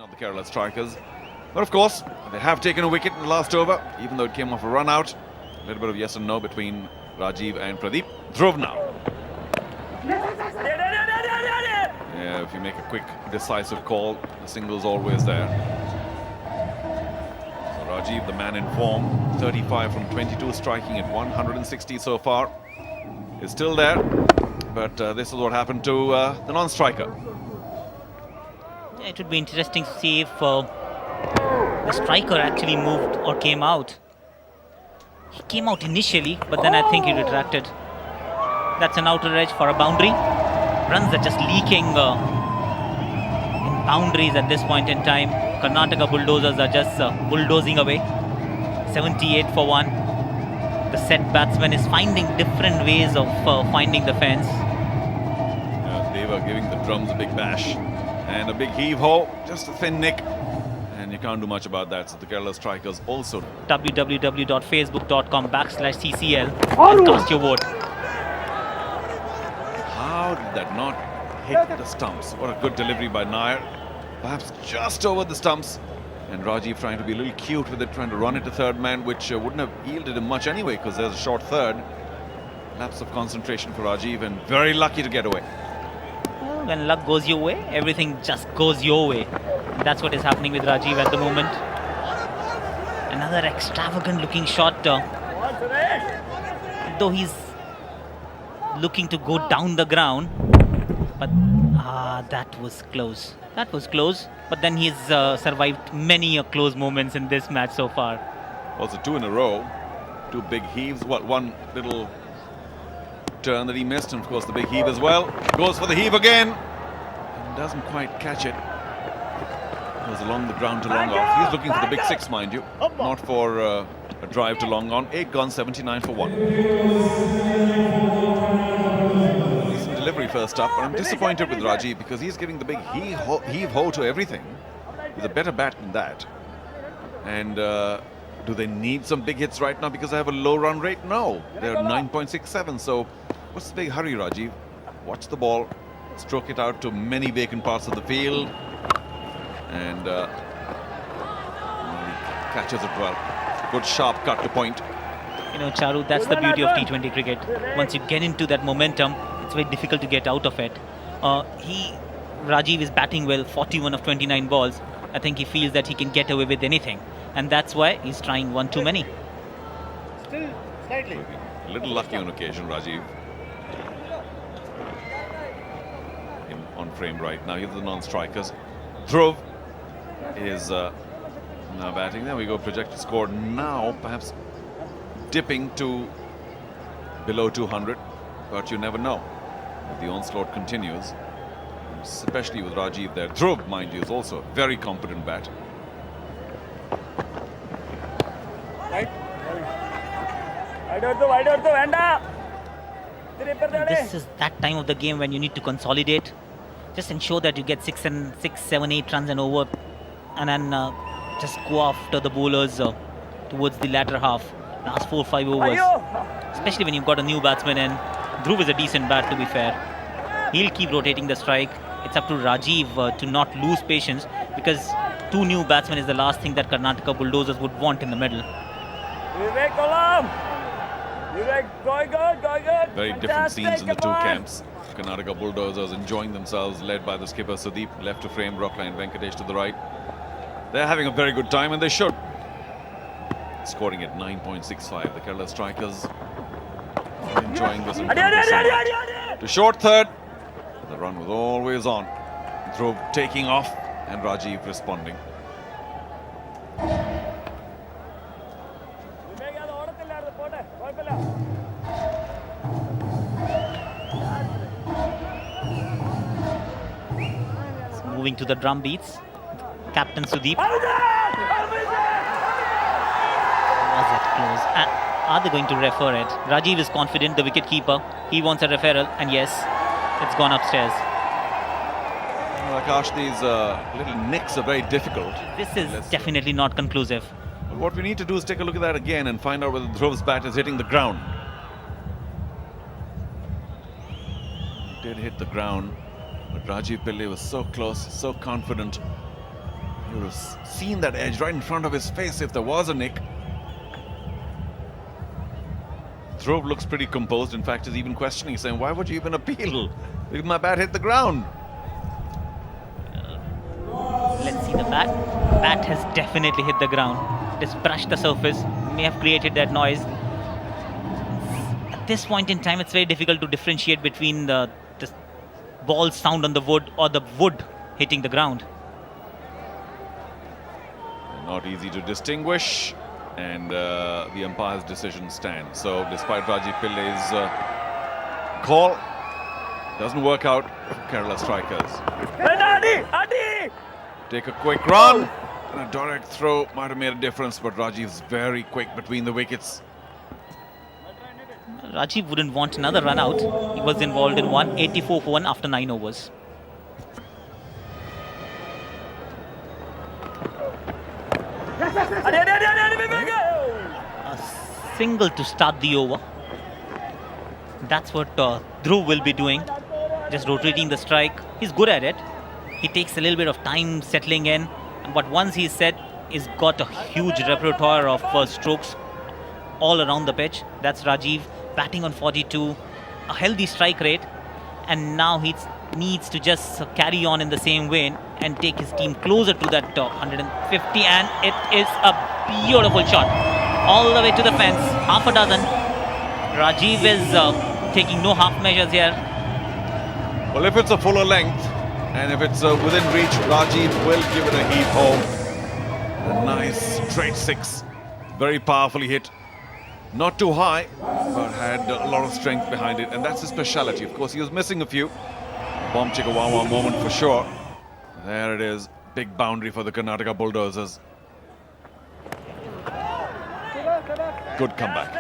Of the Kerala strikers. But of course, they have taken a wicket in the last over, even though it came off a run out. A little bit of yes and no between Rajeev and Pradeep. Dhruv now. Yeah, if you make a quick, decisive call, the single's always there. So Rajeev, the man in form, 35 from 22, striking at 160 so far, is still there. But this is what happened to the non-striker. It would be interesting to see if the striker actually moved or came out. He came out initially, but then I think he retracted. That's an outer edge for a boundary. Runs are just leaking in boundaries at this point in time. Karnataka Bulldozers are just bulldozing away. 78 for 1. The set batsman is finding different ways of finding the fence. They were giving the drums a big bash. And a big heave-ho, just a thin nick. And you can't do much about that. So the Kerala strikers also. www.facebook.com/CCL and cast your vote. How did that not hit the stumps? What a good delivery by Nair. Perhaps just over the stumps. And Rajeev trying to be a little cute with it, trying to run it to third man, which wouldn't have yielded him much anyway, because there's a short third. Lapse of concentration for Rajeev, and very lucky to get away. When luck goes your way, everything just goes your way. That's what is happening with Rajeev at the moment. Another extravagant looking shot. Though he's looking to go down the ground. But that was close. That was close. But then he's survived many close moments in this match so far. Also 2 in a row. 2 big heaves. One little turn that he missed, and of course the big heave as well. Goes for the heave again and doesn't quite catch it. Goes along the ground to long off. He's looking for the big 6, mind you, not for a drive to long on. 8 gone, 79 for 1. Decent delivery first up, but I'm disappointed with Rajeev because he's giving the big heave-ho to everything. He's a better bat than that. And do they need some big hits right now because they have a low run rate? No, they're 9.67. So what's the big hurry, Rajeev? Watch the ball, stroke it out to many vacant parts of the field, and catches it well. Good sharp cut to point. You know, Charu, that's the beauty of T20 cricket. Once you get into that momentum, it's very difficult to get out of it. Rajeev is batting well, 41 of 29 balls. I think he feels that he can get away with anything. And that's why he's trying one too many. Still slightly. A little lucky on occasion, Rajeev. On frame right now. Here's the non-strikers. Dhruv is now batting. There we go. Projected score now, perhaps dipping to below 200. But you never know. If the onslaught continues, especially with Rajeev there. Dhruv, mind you, is also a very competent bat. This is that time of the game when you need to consolidate. Just ensure that you get 6, 7, 8 runs and over, and then just go after the bowlers towards the latter half, last 4 or 5 overs. Especially when you've got a new batsman, and Dhruv is a decent bat, to be fair. He'll keep rotating the strike. It's up to Rajeev to not lose patience, because 2 new batsmen is the last thing that Karnataka Bulldozers would want in the middle. Very different scenes in the 2 camps. Karnataka Bulldozers enjoying themselves, led by the skipper Sudeep, left to frame, Rockline Venkatesh to the right. They're having a very good time, and they should. Scoring at 9.65. The Kerala strikers enjoying this. To short third. The run was always on. Dhruv taking off, and Rajeev responding. Moving to the drum beats, Captain Sudeep. Was it close? Are they going to refer it? Rajeev is confident, the wicket-keeper. He wants a referral, and yes, it's gone upstairs. Well, Akash, these little nicks are very difficult. This is definitely not conclusive. But what we need to do is take a look at that again and find out whether Dhruv's bat is hitting the ground. It did hit the ground. But Rajeev Pillai was so close, so confident. You would have seen that edge right in front of his face if there was a nick. Dhruv looks pretty composed. In fact, he's even questioning, saying, why would you even appeal? If my bat hit the ground. Let's see the bat. Bat has definitely hit the ground. Just brushed the surface. May have created that noise. At this point in time, it's very difficult to differentiate between the ball's sound on the wood or the wood hitting the ground. Not easy to distinguish, and the umpire's decision stands. So despite Rajeev Pillai's call, doesn't work out for Kerala strikers. Take a quick run, and a direct throw might have made a difference, but Rajeev's very quick between the wickets. Rajeev wouldn't want another run out. He was involved in 184 for 1 after 9 overs. A single to start the over. That's what Dhruv will be doing. Just rotating the strike. He's good at it. He takes a little bit of time settling in. But once he's set, he's got a huge repertoire of strokes all around the pitch. That's Rajeev batting on 42. A healthy strike rate. And now he needs to just carry on in the same way and take his team closer to that 150, and it is a beautiful shot all the way to the fence, half a dozen. Rajeev is taking no half measures here. Well, if it's a fuller length and if it's within reach, Rajeev will give it a heave home. A nice straight 6, very powerfully hit. Not too high, but had a lot of strength behind it, and that's his speciality. Of course, he was missing a few. Bomb Chikawawa moment for sure. There it is. Big boundary for the Karnataka Bulldozers. Good comeback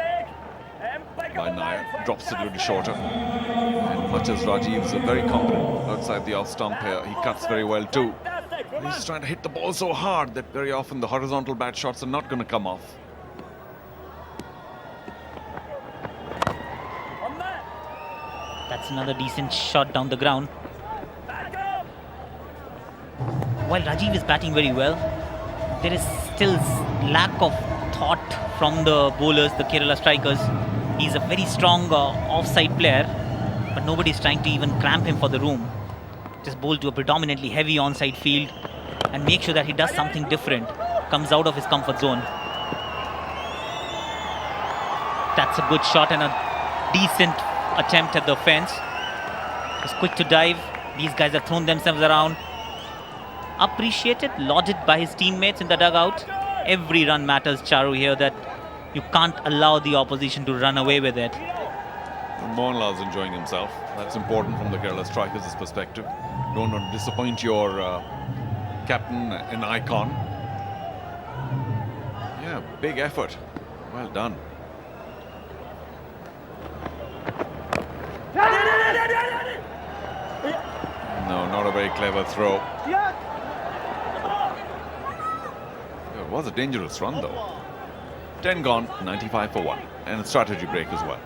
by Nair. Drops it a little shorter. And much as Rajeev's very confident outside the off stump here, he cuts very well too. He's trying to hit the ball so hard that very often the horizontal bat shots are not going to come off. That's another decent shot down the ground. While Rajeev is batting very well, there is still lack of thought from the bowlers, the Kerala strikers. He's a very strong offside player, but nobody's trying to even cramp him for the room. Just bowl to a predominantly heavy onside field and make sure that he does something different, comes out of his comfort zone. That's a good shot and a decent attempt at the fence. He's quick to dive. These guys have thrown themselves around. Appreciated, lauded by his teammates in the dugout. Every run matters, Charu, here, that you can't allow the opposition to run away with it. Mohanlal's enjoying himself. That's important from the Kerala strikers' perspective. Don't want to disappoint your captain and icon. Yeah, big effort. Well done. No, not a very clever throw. It was a dangerous run though. 10 gone, 95 for 1. And a strategy break as well.